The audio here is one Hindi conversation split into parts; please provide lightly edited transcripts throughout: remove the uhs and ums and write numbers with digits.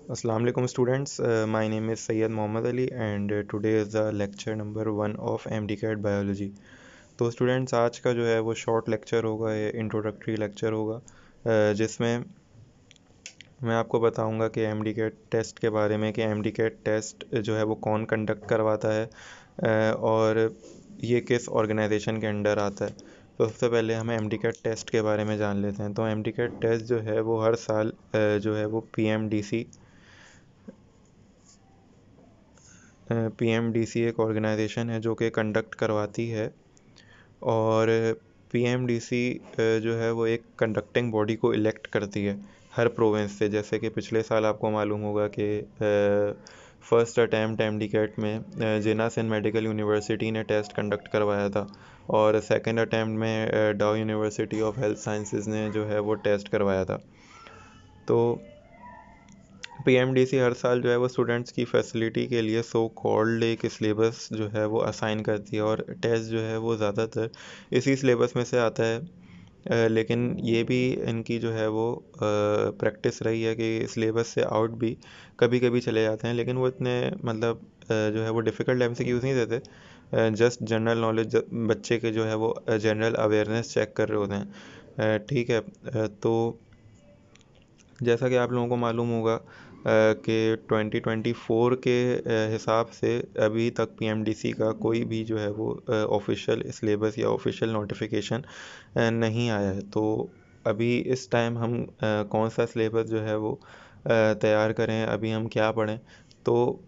Assalamu alaikum students. My name is Sayyid Mohammad Ali and today is the lecture number 1 of MDCAT Biology. तो स्टूडेंट्स आज का जो है वो शॉर्ट लेक्चर होगा, ये इंट्रोडक्टरी लेक्चर होगा, जिसमें मैं आपको बताऊंगा कि MDCAT टेस्ट के बारे में कि MDCAT टेस्ट जो है वो कौन कंडक्ट करवाता है और ये किस ऑर्गेनाइजेशन के अंडर आता है। तो सबसे पहले हम MDCAT टेस्ट के बारे में जान लेते हैं। तो MDCAT टेस्ट जो है वो हर साल जो है वो PMDC एक ऑर्गेनाइजेशन है जो कि कंडक्ट करवाती है। और PMDC जो है वो एक कंडक्टिंग बॉडी को इलेक्ट करती है हर प्रोविंस से। जैसे कि पिछले साल आपको मालूम होगा कि फर्स्ट अटैम्प्ट MDCAT में जिन्ना सिंध मेडिकल यूनिवर्सिटी ने टेस्ट कंडक्ट करवाया था और सेकंड अटैम्प्ट में डाउ यूनिवर्सिटी ऑफ हेल्थ साइंसेज ने जो है वो टेस्ट करवाया था। तो PMDC हर साल जो है वो स्टूडेंट्स की फैसिलिटी के लिए सो कॉल्ड एक सिलेबस जो है वो असाइन करती है और टेस्ट जो है वो ज़्यादातर इसी सिलेबस में से आता है। लेकिन ये भी इनकी जो है वो प्रैक्टिस रही है कि सिलेबस से आउट भी कभी कभी चले जाते हैं, लेकिन वो इतने मतलब जो है वो डिफ़िकल्ट MCQs नहीं देते। जस्ट जनरल नॉलेज बच्चे के जो है वो जनरल अवेयरनेस चेक कर रहे होते हैं। ठीक है। तो जैसा कि आप लोगों को मालूम होगा कि 2024 के हिसाब से अभी तक PMDC का कोई भी जो है वो ऑफिशियल सिलेबस या ऑफिशियल नोटिफिकेशन नहीं आया है। तो अभी इस टाइम हम कौन सा सिलेबस जो है वो तैयार करें, अभी हम क्या पढ़ें। तो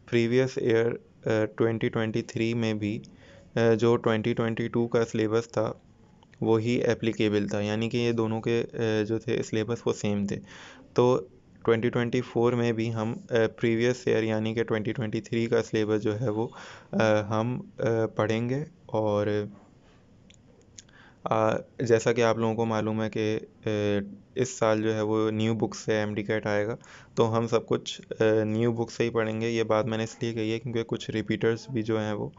प्रीवियस ईयर 2023 में भी जो 2022 का सिलेबस था वही एप्लीकेबल था, यानी कि ये दोनों के जो थे सिलेबस वो सेम थे। तो 2024 में भी हम प्रीवियस ईयर यानी कि 2023 का सिलेबस जो है वो हम पढ़ेंगे। और जैसा कि आप लोगों को मालूम है कि इस साल जो है वो न्यू बुक से MDCAT आएगा, तो हम सब कुछ न्यू बुक से ही पढ़ेंगे। ये बात मैंने इसलिए कही है क्योंकि कुछ रिपीटर्स भी जो हैं वो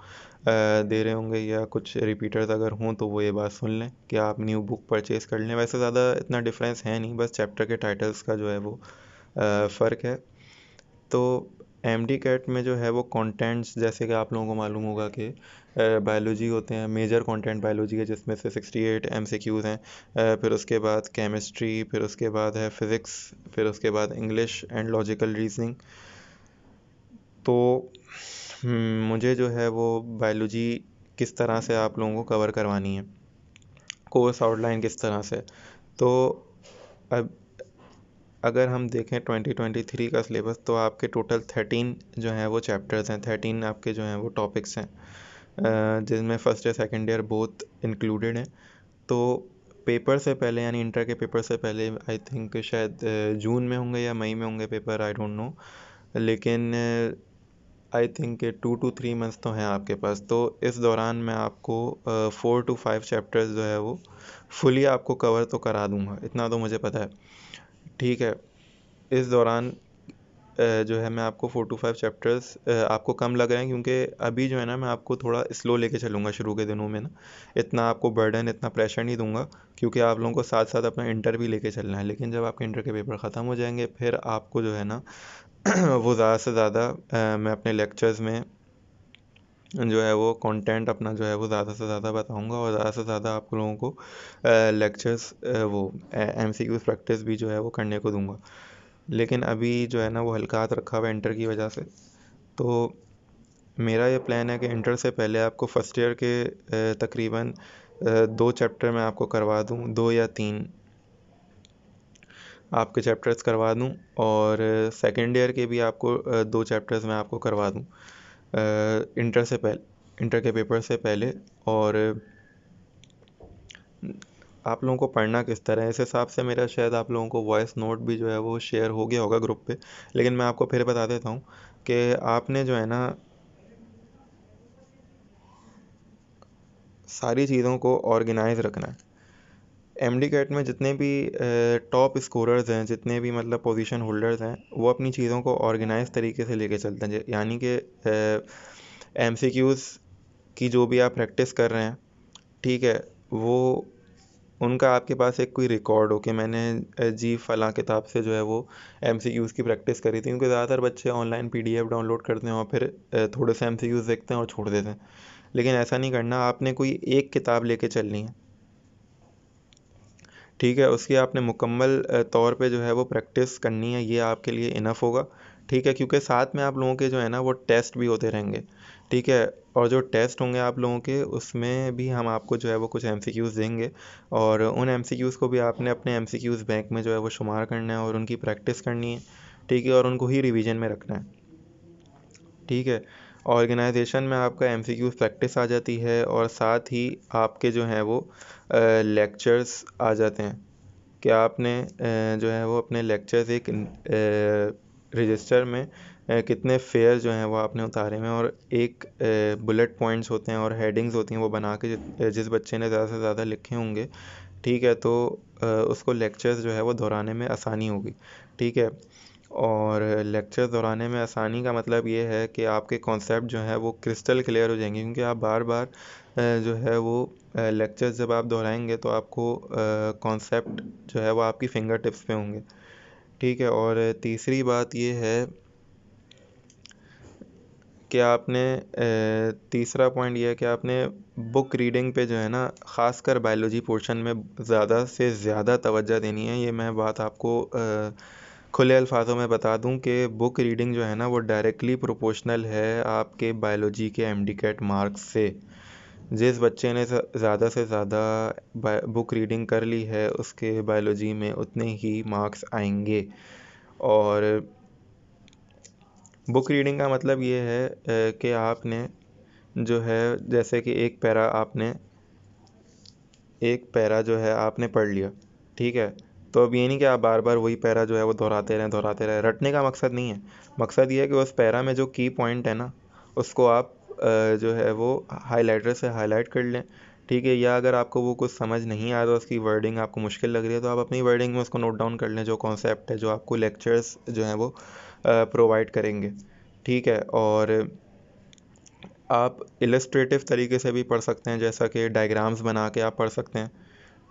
दे रहे होंगे, या कुछ रिपीटर्स अगर हों तो वो ये बात सुन लें कि आप न्यू बुक परचेज़ कर लें। वैसे ज़्यादा इतना डिफरेंस है नहीं, बस चैप्टर के टाइटल्स का जो है वो फ़र्क है। तो MDCAT में जो है वो कंटेंट्स, जैसे कि आप लोगों को मालूम होगा कि बायोलॉजी होते हैं, मेजर कंटेंट बायोलॉजी है जिसमें से 68 MCQs हैं। फिर उसके बाद केमिस्ट्री, फिर उसके बाद है फिज़िक्स, फिर उसके बाद इंग्लिश एंड लॉजिकल रीजनिंग। तो मुझे जो है वो बायोलॉजी किस तरह से आप लोगों को कवर करवानी है, कोर्स आउटलाइन किस तरह से। तो अब अगर हम देखें 2023 का सिलेबस, तो आपके टोटल 13 जो हैं वो चैप्टर्स हैं, 13 आपके जो हैं वो टॉपिक्स हैं, जिनमें फर्स्ट या सेकेंड ईयर बोथ इंक्लूडेड हैं। तो पेपर से पहले यानी इंटर के पेपर से पहले आई थिंक शायद जून में होंगे या मई में होंगे पेपर, आई डोंट नो, लेकिन आई थिंक 2 to 3 मंथ्स तो हैं आपके पास। तो इस दौरान मैं आपको 4 to 5 चैप्टर्स जो है वो फुली आपको कवर तो करा दूंगा, इतना तो मुझे पता है। ठीक है। इस दौरान जो है मैं आपको 4 to 5 चैप्टर्स आपको कम लग रहे हैं क्योंकि अभी जो है ना मैं आपको थोड़ा स्लो लेके चलूँगा शुरू के दिनों में ना, इतना आपको बर्डन, इतना प्रेशर नहीं दूंगा, क्योंकि आप लोगों को साथ साथ अपना इंटर भी लेके चलना है। लेकिन जब आपके इंटर के पेपर ख़त्म हो जाएंगे फिर आपको जो है ना वो ज़्यादा से ज़्यादा मैं अपने लेक्चर्स में जो है वो कंटेंट अपना जो है वो ज़्यादा से ज़्यादा बताऊंगा और ज़्यादा से ज़्यादा आप लोगों को लेक्चर्स वो MCQ प्रैक्टिस भी जो है वो करने को दूंगा। लेकिन अभी जो है ना वो हल्का हाथ रखा हुआ है इंटर की वजह से। तो मेरा ये प्लान है कि इंटर से पहले आपको फर्स्ट ईयर के तकरीबन 2 चैप्टर मैं आपको करवा दूँ, 2 या 3 आपके चैप्टर्स करवा दूँ, और सेकेंड ईयर के भी आपको 2 चैप्टर्स मैं आपको करवा दूँ इंटर से पहले, इंटर के पेपर से पहले। और आप लोगों को पढ़ना किस तरह है, इस हिसाब से मेरा शायद आप लोगों को वॉइस नोट भी जो है वो शेयर हो गया होगा ग्रुप पे, लेकिन मैं आपको फिर बता देता हूँ कि आपने जो है ना सारी चीज़ों को ऑर्गेनाइज रखना है। MDCAT में जितने भी टॉप स्कोरर्स हैं, जितने भी मतलब पोजीशन होल्डर्स हैं, वो अपनी चीज़ों को ऑर्गेनाइज तरीके से लेके चलते हैं। यानी कि MCQs की जो भी आप प्रैक्टिस कर रहे हैं, ठीक है, वो उनका आपके पास एक कोई रिकॉर्ड हो कि मैंने जी फ़लाँ किताब से जो है वो एमसीक्यूज़ की प्रैक्टिस करी थी, क्योंकि ज़्यादातर बच्चे ऑनलाइन पीडीएफ डाउनलोड करते हैं और फिर थोड़े से एमसीक्यूज़ देखते हैं और छोड़ देते हैं। लेकिन ऐसा नहीं करना, आपने कोई एक किताब लेके चलनी है, ठीक है, उसकी आपने मुकम्मल तौर पे जो है वो प्रैक्टिस करनी है, ये आपके लिए इनफ होगा, ठीक है, क्योंकि साथ में आप लोगों के जो है ना वो टेस्ट भी होते रहेंगे, ठीक है, और जो टेस्ट होंगे आप लोगों के उसमें भी हम आपको जो है वो कुछ एमसीक्यूज़ देंगे, और उन एमसीक्यूज़ को भी आपने अपने एमसीक्यूज़ बैंक में जो है वो शुमार करना है और उनकी प्रैक्टिस करनी है, ठीक है, और उनको ही रिवीजन में रखना है, ठीक है। ऑर्गेनाइजेशन में आपका एमसीक्यू प्रैक्टिस आ जाती है और साथ ही आपके जो हैं वो लेक्चर्स आ जाते हैं कि आपने जो है वो अपने लेक्चर्स एक रजिस्टर में कितने फेयर जो हैं वो आपने उतारे हैं, और एक बुलेट पॉइंट्स होते हैं और हेडिंग्स होती हैं वो बना के जिस बच्चे ने ज़्यादा से ज़्यादा लिखे होंगे, ठीक है, तो उसको लेक्चर्स जो है वो दोहराने में आसानी होगी, ठीक है। और लेक्चर दोहराने में आसानी का मतलब ये है कि आपके कॉन्सेप्ट जो है वो क्रिस्टल क्लियर हो जाएंगे, क्योंकि आप बार बार जो है वो लेक्चर्स जब आप दोहराएंगे तो आपको कॉन्सेप्ट जो है वो आपकी फिंगर टिप्स पे होंगे, ठीक है। और तीसरी बात ये है कि आपने तीसरा पॉइंट ये है कि आपने बुक रीडिंग पे जो है ना ख़ासकर बायोलॉजी पोर्शन में ज़्यादा से ज़्यादा तवज्जो देनी है। ये मैं बात आपको खुले अल्फाजों में बता दूं कि बुक रीडिंग जो है ना वो डायरेक्टली प्रोपोर्शनल है आपके बायोलॉजी के एमडीकैट मार्क्स से। जिस बच्चे ने ज़्यादा से ज़्यादा बुक रीडिंग कर ली है उसके बायोलॉजी में उतने ही मार्क्स आएंगे। और बुक रीडिंग का मतलब ये है कि आपने जो है जैसे कि एक पैरा जो है आपने पढ़ लिया, ठीक है, तो अब ये नहीं कि आप बार बार वही पैरा जो है वो दोहराते रहें। रटने का मकसद नहीं है, मकसद ये है कि उस पैरा में जो की पॉइंट है ना उसको आप जो है वो हाइलाइटर से हाईलाइट कर लें, ठीक है, या अगर आपको वो कुछ समझ नहीं आ रहा, उसकी वर्डिंग आपको मुश्किल लग रही है, तो आप अपनी वर्डिंग में उसको नोट डाउन कर लें, जो कॉन्सेप्ट है जो आपको लेक्चर्स जो हैं वो प्रोवाइड करेंगे, ठीक है। और आप इलस्ट्रेटिव तरीके से भी पढ़ सकते हैं, जैसा कि डायग्राम्स बना के आप पढ़ सकते हैं,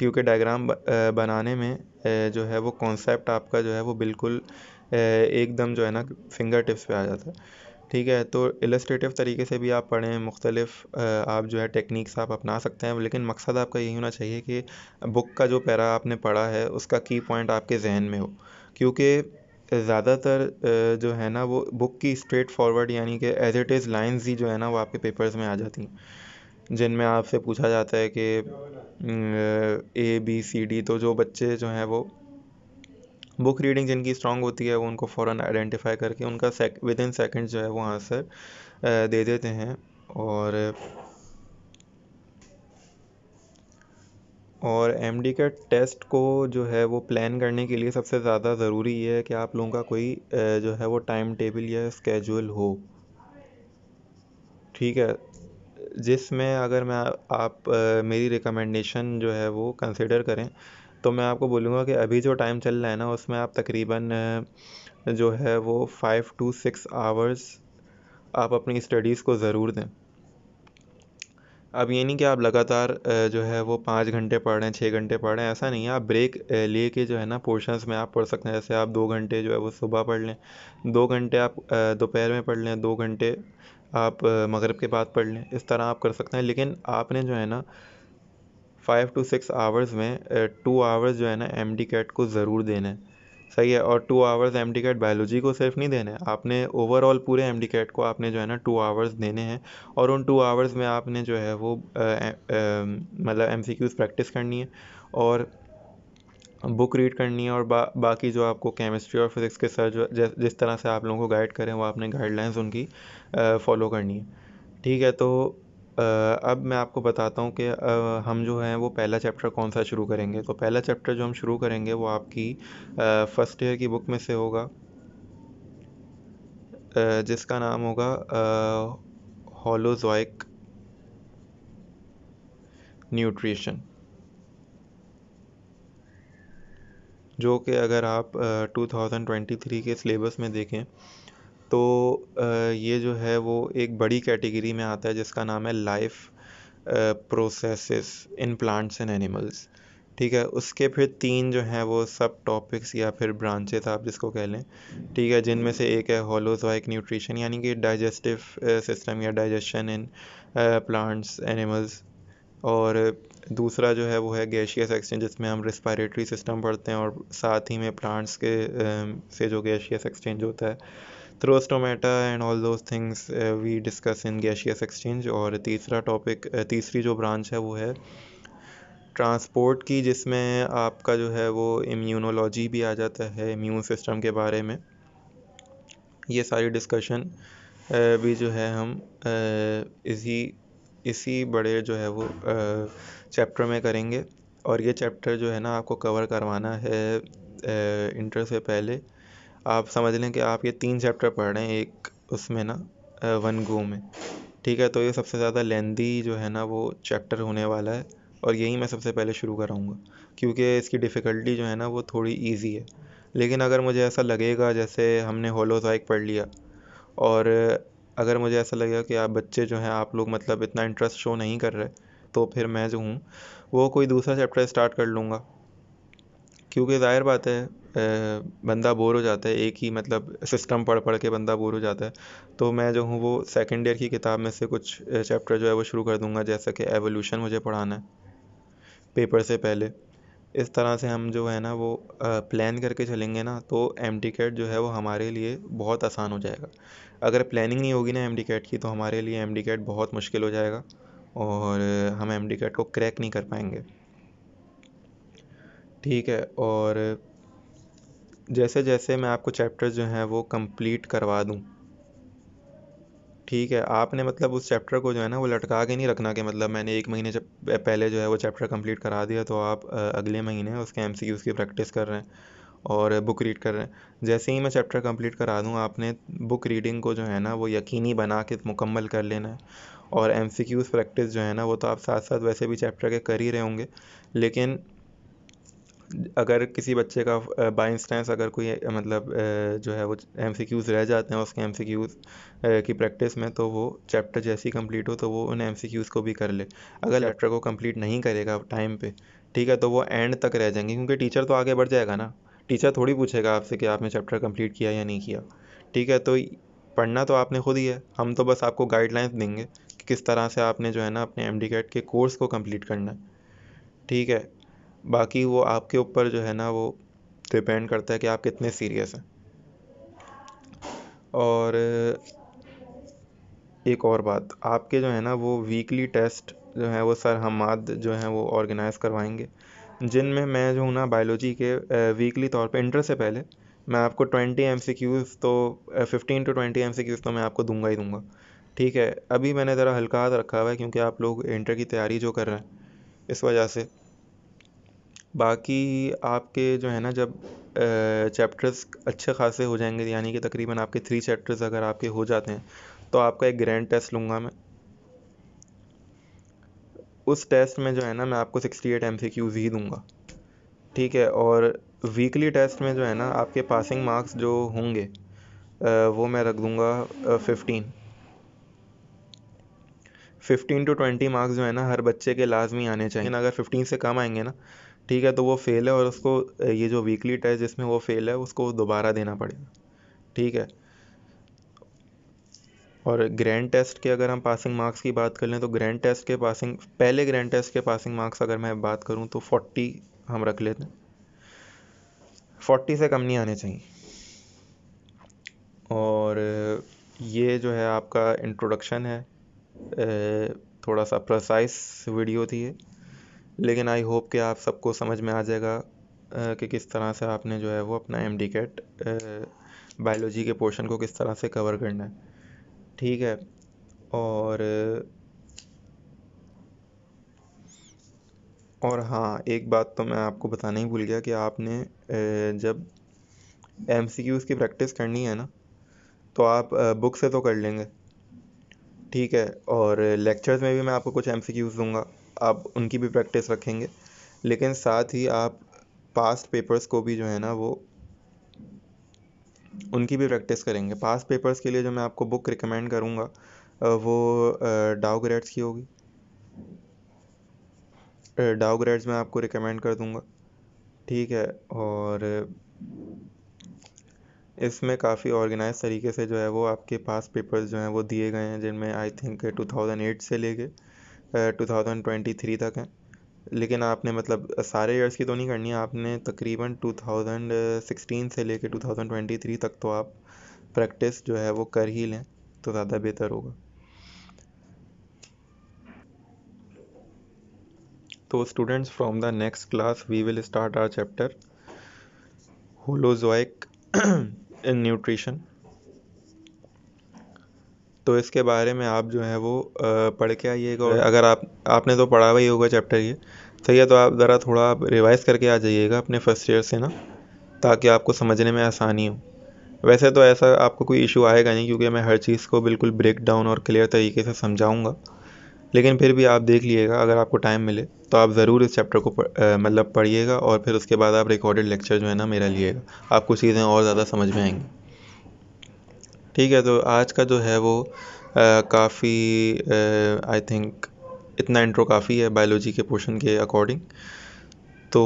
क्योंकि डायग्राम बनाने में जो है वो कॉन्सेप्ट आपका जो है वो बिल्कुल एकदम जो है ना फिंगर टिप्स पे आ जाता है, ठीक है। तो इलस्ट्रेटिव तरीके से भी आप पढ़ें, मुख्तलिफ आप जो है टेक्निक्स आप अपना सकते हैं, लेकिन मकसद आपका यही होना चाहिए कि बुक का जो पैरा आपने पढ़ा है उसका की पॉइंट आपके जहन में हो, क्योंकि ज़्यादातर जो है ना वो बुक की स्ट्रेट फॉरवर्ड यानी कि एज इट इज़ लाइंस ही जो है ना वो आपके पेपर्स में आ जाती हैं, जिनमें आपसे पूछा जाता है कि ABCD, तो जो बच्चे जो हैं वो बुक रीडिंग जिनकी स्ट्रांग होती है वो उनको फ़ौरन आइडेंटिफाई करके उनका विद इन सेकेंड जो है वो आंसर दे देते हैं। और एमडी के टेस्ट को जो है वो प्लान करने के लिए सबसे ज़्यादा ज़रूरी ये है कि आप लोगों का कोई जो है वो टाइम टेबल या स्केड्यूल हो, ठीक है, जिसमें अगर मैं आप मेरी रिकमेंडेशन जो है वो कंसिडर करें तो मैं आपको बोलूँगा कि अभी जो टाइम चल रहा है ना उसमें आप तकरीबन जो है वो 5 to 6 आवर्स आप अपनी स्टडीज़ को ज़रूर दें। अब ये नहीं कि आप लगातार जो है वो 5 घंटे पढ़ रहे हैं, 6 घंटे पढ़ रहे हैं, ऐसा नहीं है। आप ब्रेक ले के जो है ना पोर्शंस में आप पढ़ सकते हैं, जैसे आप 2 घंटे जो है वो सुबह पढ़ लें, 2 घंटे आप दोपहर में पढ़ लें, 2 घंटे आप मगरिब के बाद पढ़ लें, इस तरह आप कर सकते हैं। लेकिन आपने जो है ना 5 to 6 आवर्स में 2 आवर्स जो है ना एमडी कैट को ज़रूर देना है, सही है। और 2 आवर्स एमडी कैट बायोलॉजी को सिर्फ नहीं देना है, आपने ओवरऑल पूरे एमडी कैट को आपने जो है ना 2 आवर्स देने हैं, और उन 2 आवर्स में आपने जो है वो मतलब एमसीक्यूज़ प्रैक्टिस करनी है और बुक रीड करनी है, और बाकी जो आपको केमिस्ट्री और फिज़िक्स के सर जो जिस तरह से आप लोगों को गाइड करें वो आपने गाइडलाइंस उनकी फॉलो करनी है, ठीक है। तो अब मैं आपको बताता हूँ कि हम जो हैं वो पहला चैप्टर कौन सा शुरू करेंगे। तो पहला चैप्टर जो हम शुरू करेंगे वो आपकी फर्स्ट ईयर की बुक में से होगा, जिसका नाम होगा होलोजोइक न्यूट्रिशन, जो कि अगर आप 2023 के सिलेबस में देखें तो ये जो है वो एक बड़ी कैटेगरी में आता है जिसका नाम है life processes in plants and animals, ठीक है। उसके फिर 3 जो हैं वो सब टॉपिक्स या फिर ब्रांचेस आप जिसको कह लें, ठीक है, जिनमें से एक है होलोजोइक न्यूट्रिशन यानी कि डाइजेस्टिव सिस्टम या डाइजेशन इन प्लांट्स एनिमल्स, और दूसरा जो है वो है गैशियस एक्सचेंज जिसमें हम रिस्पायरेटरी सिस्टम पढ़ते हैं और साथ ही में प्लांट्स के से जो गैशियस एक्सचेंज होता है through stomata and all those things we discuss in gaseous exchange. और तीसरा टॉपिक तीसरी जो ब्रांच है वो है ट्रांसपोर्ट की, जिसमें आपका जो है वो इम्यूनोलॉजी भी आ जाता है, इम्यून सिस्टम के बारे में। ये सारी डिस्कशन भी जो है हम इसी इसी बड़े जो है वो चैप्टर में करेंगे। और ये चैप्टर जो है ना आपको कवर करवाना है इंटर से पहले। आप समझ लें कि आप ये 3 चैप्टर पढ़ रहे हैं एक उसमें ना वन गो में, ठीक है। तो ये सबसे ज़्यादा लेंदी जो है ना वो चैप्टर होने वाला है और यही मैं सबसे पहले शुरू कराऊंगा क्योंकि इसकी डिफ़िकल्टी जो है ना वो थोड़ी इजी है। लेकिन अगर मुझे ऐसा लगेगा जैसे हमने होलोज़ोइक पढ़ लिया और अगर मुझे ऐसा लगेगा कि आप बच्चे जो हैं आप लोग मतलब इतना इंटरेस्ट शो नहीं कर रहे, तो फिर मैं जो हूँ वो कोई दूसरा चैप्टर स्टार्ट कर लूँगा, क्योंकि ज़ाहिर बात है बंदा बोर हो जाता है, एक ही मतलब सिस्टम पढ़ पढ़ के बंदा बोर हो जाता है। तो मैं जो हूँ वो सेकेंड ईयर की किताब में से कुछ चैप्टर जो है वो शुरू कर दूँगा, जैसा कि एवोल्यूशन मुझे पढ़ाना है पेपर से पहले। इस तरह से हम जो है ना वो प्लान करके चलेंगे ना तो एमटीकैट जो है वो हमारे लिए बहुत आसान हो जाएगा। अगर प्लानिंग नहीं होगी ना एमटीकैट की तो हमारे लिए एमटीकैट बहुत मुश्किल हो जाएगा और हम एमटीकैट को क्रैक नहीं कर पाएंगे, ठीक है। और जैसे जैसे मैं आपको चैप्टर्स जो हैं वो कंप्लीट करवा दूँ, ठीक है, आपने मतलब उस चैप्टर को जो है ना वो लटका के नहीं रखना कि मतलब मैंने 1 महीने जब पहले जो है वो चैप्टर कंप्लीट करा दिया तो आप अगले महीने उसके एमसीक्यूज़ की प्रैक्टिस कर रहे हैं और बुक रीड कर रहे हैं। जैसे ही मैं चैप्टर कंप्लीट करा दूँ आपने बुक रीडिंग को जो है ना वो यकीनी बना के मुकम्मल कर लेना है। और एमसीक्यूज़ प्रैक्टिस जो है ना वो तो आप साथ साथ वैसे भी चैप्टर के कर ही रहे होंगे, लेकिन अगर किसी बच्चे का बाई इंस्टेंस अगर कोई मतलब जो है वो एमसीक्यूज़ रह जाते हैं उसके एमसीक्यूज़ की प्रैक्टिस में, तो वो चैप्टर जैसे ही कंप्लीट हो तो वो उन एमसीक्यूज़ को भी कर ले। अगर चैप्टर को कंप्लीट नहीं करेगा टाइम पे, ठीक है, तो वो एंड तक रह जाएंगे क्योंकि टीचर तो आगे बढ़ जाएगा ना। टीचर थोड़ी पूछेगा आपसे कि आपने चैप्टर कंप्लीट किया या नहीं किया, ठीक है। तो पढ़ना तो आपने खुद ही है, हम तो बस आपको गाइडलाइंस देंगे कि किस तरह से आपने जो है ना अपने एमडीकैट के कोर्स को कंप्लीट करना है, ठीक है। बाकी वो आपके ऊपर जो है ना वो डिपेंड करता है कि आप कितने सीरियस हैं। और एक और बात, आपके जो है ना वो वीकली टेस्ट जो है वो सर हमाद जो हैं वो ऑर्गेनाइज़ करवाएंगे, जिनमें मैं जो हूँ ना बायोलॉजी के वीकली तौर पे इंटर से पहले मैं आपको 20 एमसीक्यूज़ तो 15 टू 20 एमसीक्यूज़ तो मैं आपको दूंगा ही दूंगा, ठीक है। अभी मैंने ज़रा हल्का हाथ रखा हुआ है क्योंकि आप लोग इंटर की तैयारी जो कर रहे हैं इस वजह से। बाकी आपके जो है ना जब चैप्टर्स अच्छे खासे हो जाएंगे यानी कि तकरीबन आपके 3 चैप्टर्स अगर आपके हो जाते हैं तो आपका एक ग्रैंड टेस्ट लूँगा मैं। उस टेस्ट में जो है ना मैं आपको 68 एमसीक्यूज़ ही दूंगा, ठीक है। और वीकली टेस्ट में जो है ना आपके पासिंग मार्क्स जो होंगे वो मैं रख दूंगा 15 टू 20 मार्क्स जो है ना हर बच्चे के लाजमी आने चाहिए, लेकिन अगर 15 से कम आएंगे ना, ठीक है, तो वो फेल है और उसको ये जो वीकली टेस्ट जिसमें वो फेल है उसको दोबारा देना पड़ेगा, ठीक है। और ग्रैंड टेस्ट के अगर हम पासिंग मार्क्स की बात कर लें तो ग्रैंड टेस्ट के पासिंग पहले ग्रैंड टेस्ट के पासिंग मार्क्स अगर मैं बात करूं तो 40 हम रख लेते हैं, 40 से कम नहीं आने चाहिए। और ये जो है आपका इंट्रोडक्शन है, थोड़ा सा प्रेसाइज वीडियो थी ये, लेकिन आई होप कि आप सबको समझ में आ जाएगा कि किस तरह से आपने जो है वो अपना एमडीकैट बायोलॉजी के पोर्शन को किस तरह से कवर करना है, ठीक है। और हाँ, एक बात तो मैं आपको बताना ही भूल गया कि आपने जब एमसीक्यूज़ की प्रैक्टिस करनी है ना तो आप बुक से तो कर लेंगे, ठीक है। और लेक्चर्स में भी मैं आपको कुछ एमसीक्यूज़ दूंगा, आप उनकी भी प्रैक्टिस रखेंगे, लेकिन साथ ही आप पास्ट पेपर्स को भी जो है ना वो उनकी भी प्रैक्टिस करेंगे। पास्ट पेपर्स के लिए जो मैं आपको बुक रिकमेंड करूँगा वो डाउ ग्रेड्स की होगी, डाउ ग्रेड्स में आपको रिकमेंड कर दूंगा, ठीक है। और इसमें काफ़ी ऑर्गेनाइज तरीके से जो है वो आपके पास पेपर्स जो हैं वो दिए गए हैं, जिनमें आई थिंक 2008 से लेके 2023 तक हैं। लेकिन आपने मतलब सारे ईयर्स की तो नहीं करनी है, आपने तकरीबन 2016 से लेके 2023 तक तो आप प्रैक्टिस जो है वो कर ही लें तो ज़्यादा बेहतर होगा। तो students, from the next class we will start our chapter holozoic in nutrition. तो इसके बारे में आप जो है वो पढ़ के आइएगा। और अगर आपने तो पढ़ा हुआ ही होगा चैप्टर ये, सही है, तो आप ज़रा थोड़ा रिवाइज़ करके आ जाइएगा अपने फर्स्ट ईयर से ना, ताकि आपको समझने में आसानी हो। वैसे तो ऐसा आपको कोई इशू आएगा नहीं, क्योंकि मैं हर चीज़ को बिल्कुल ब्रेक डाउन और क्लियर तरीके से समझाऊंगा। लेकिन फिर भी आप देख लीजिएगा, अगर आपको टाइम मिले तो आप ज़रूर इस चैप्टर को मतलब पढ़िएगा, और फिर उसके बाद आप रिकॉर्डेड लेक्चर जो है ना मेरा लिएगा, आपको चीज़ें और ज़्यादा समझ में आएंगी, ठीक है। तो आज का जो है वो काफ़ी आई थिंक इतना इंट्रो काफ़ी है बायोलॉजी के पोर्शन के अकॉर्डिंग। तो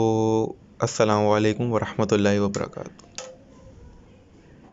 अस्सलाम वालेकुम वरहमतुल्लाहि वबरकातुहू।